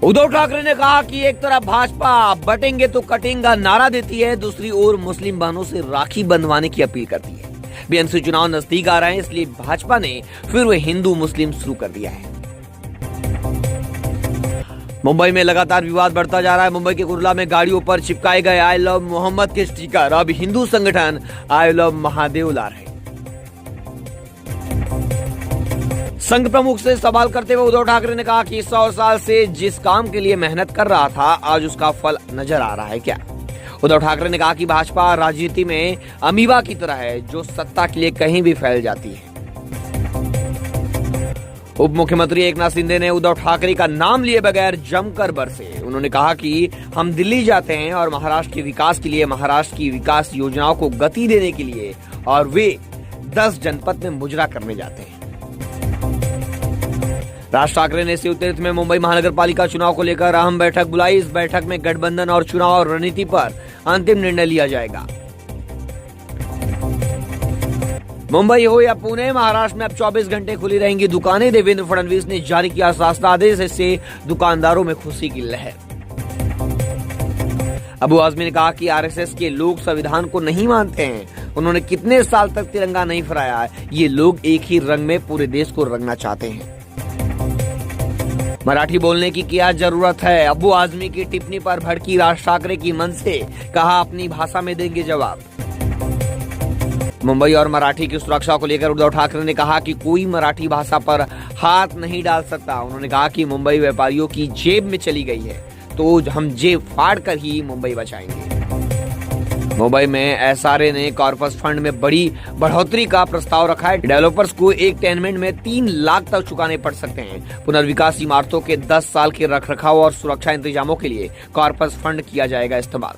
उद्धव ठाकरे ने कहा कि एक तरफ भाजपा बटेंगे तो कटेंगे नारा देती है, दूसरी ओर मुस्लिम बहनों से राखी बंधवाने की अपील करती है। बीएमसी चुनाव नजदीक आ रहे हैं, इसलिए भाजपा ने फिर वह हिंदू मुस्लिम शुरू कर दिया है। मुंबई में लगातार विवाद बढ़ता जा रहा है। मुंबई के कुर्ला में गाड़ियों पर चिपकाए गए आई लव मोहम्मद के स्टिकर अब हिंदू संगठन आई लव महादेव ला रहे। संघ प्रमुख से सवाल करते हुए उद्धव ठाकरे ने कहा कि 100 साल से जिस काम के लिए मेहनत कर रहा था, आज उसका फल नजर आ रहा है क्या? उद्धव ठाकरे ने कहा कि भाजपा राजनीति में अमीबा की तरह है, जो सत्ता के लिए कहीं भी फैल जाती है। उप मुख्यमंत्री एकनाथ शिंदे ने उद्धव ठाकरे का नाम लिए बगैर जमकर बरसे। उन्होंने कहा कि हम दिल्ली जाते हैं और महाराष्ट्र के विकास के लिए, महाराष्ट्र की विकास योजनाओं को गति देने के लिए, और वे 10 जनपद में मुजरा करने जाते हैं। राज ठाकरे ने शिवतीर्थ में मुंबई महानगर पालिका चुनाव को लेकर अहम बैठक बुलाई। इस बैठक में गठबंधन और चुनाव रणनीति पर अंतिम निर्णय लिया जाएगा। मुंबई हो या पुणे, महाराष्ट्र में अब 24 घंटे खुली रहेंगी दुकानें। देवेंद्र फडणवीस ने जारी किया शासनादेश, इससे दुकानदारों में खुशी की लहर। अबू आजमी ने कहा कि आरएसएस के लोग संविधान को नहीं मानते हैं। उन्होंने कितने साल तक तिरंगा नहीं फहराया। ये लोग एक ही रंग में पूरे देश को रंगना चाहते हैं। मराठी बोलने की क्या जरूरत है? अबू आजमी की टिप्पणी पर भड़की राज ठाकरे की मन से, कहा अपनी भाषा में देंगे जवाब। मुंबई और मराठी की सुरक्षा को लेकर उद्धव ठाकरे ने कहा कि कोई मराठी भाषा पर हाथ नहीं डाल सकता। उन्होंने कहा कि मुंबई व्यापारियों की जेब में चली गई है, तो हम जेब फाड़ कर ही मुंबई बचाएंगे। मुंबई में एसआरए ने कॉर्पस फंड में बड़ी बढ़ोतरी का प्रस्ताव रखा है। डेवलपर्स को एक टेनमेंट में 3 लाख तक चुकाने पड़ सकते हैं। पुनर्विकास इमारतों के 10 साल के रखरखाव और सुरक्षा इंतजामों के लिए कॉर्पस फंड किया जाएगा इस्तेमाल।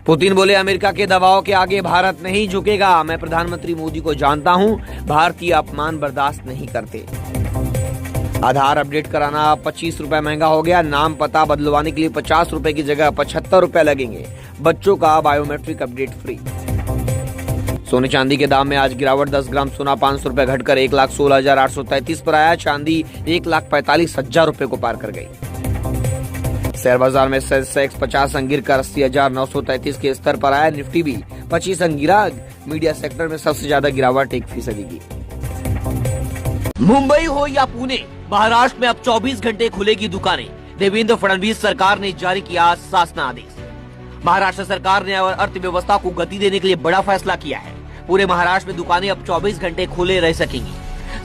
पुतिन बोले, अमेरिका के दबाव के आगे भारत नहीं झुकेगा। मैं प्रधानमंत्री मोदी को जानता हूं, भारतीय अपमान बर्दाश्त नहीं करते। आधार अपडेट कराना 25 रुपए महंगा हो गया। नाम पता बदलवाने के लिए 50 रुपए की जगह 75 रुपए लगेंगे। बच्चों का बायोमेट्रिक अपडेट फ्री। सोने चांदी के दाम में आज गिरावट। 10 ग्राम सोना 500 रुपए घटकर 1,16,833 पर आया। चांदी 1,45,000 रुपए को पार कर गई। शेयर बाजार में सेंसेक्स 50 अंक गिरकर 80,933 के स्तर पर आया। निफ्टी भी 25 अंक गिरा। मीडिया सेक्टर में सबसे ज्यादा गिरावट 1% की। मुंबई हो या पुणे, महाराष्ट्र में अब 24 घंटे खुलेगी दुकानें। देवेंद्र फडणवीस सरकार ने जारी किया शासनादेश। महाराष्ट्र सरकार ने अर्थव्यवस्था को गति देने के लिए बड़ा फैसला किया है। पूरे महाराष्ट्र में दुकानें अब 24 घंटे खुले रह सकेंगी।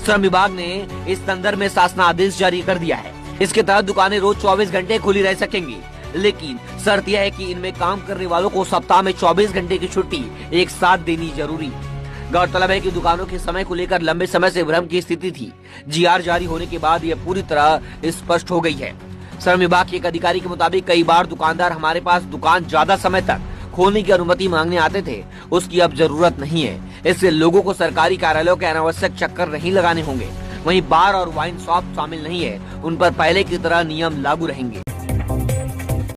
श्रम विभाग ने इस संदर्भ में शासनादेश जारी कर दिया है। इसके तहत दुकानें रोज 24 घंटे खुली रह सकेंगी, लेकिन शर्त यह है कि इनमें काम करने वालों को सप्ताह में 24 घंटे की छुट्टी एक साथ देनी जरूरी है। गौरतलब है कि दुकानों के समय को लेकर लंबे समय से भ्रम की स्थिति थी। जीआर जारी होने के बाद यह पूरी तरह स्पष्ट हो गई है। श्रम विभाग के एक अधिकारी के मुताबिक कई बार दुकानदार हमारे पास दुकान ज्यादा समय तक खोलने की अनुमति मांगने आते थे, उसकी अब जरूरत नहीं है। इससे लोगों को सरकारी कार्यालयों के अनावश्यक चक्कर नहीं लगाने होंगे। वहीं बार और वाइन शॉप शामिल नहीं है, उन पर पहले की तरह नियम लागू रहेंगे।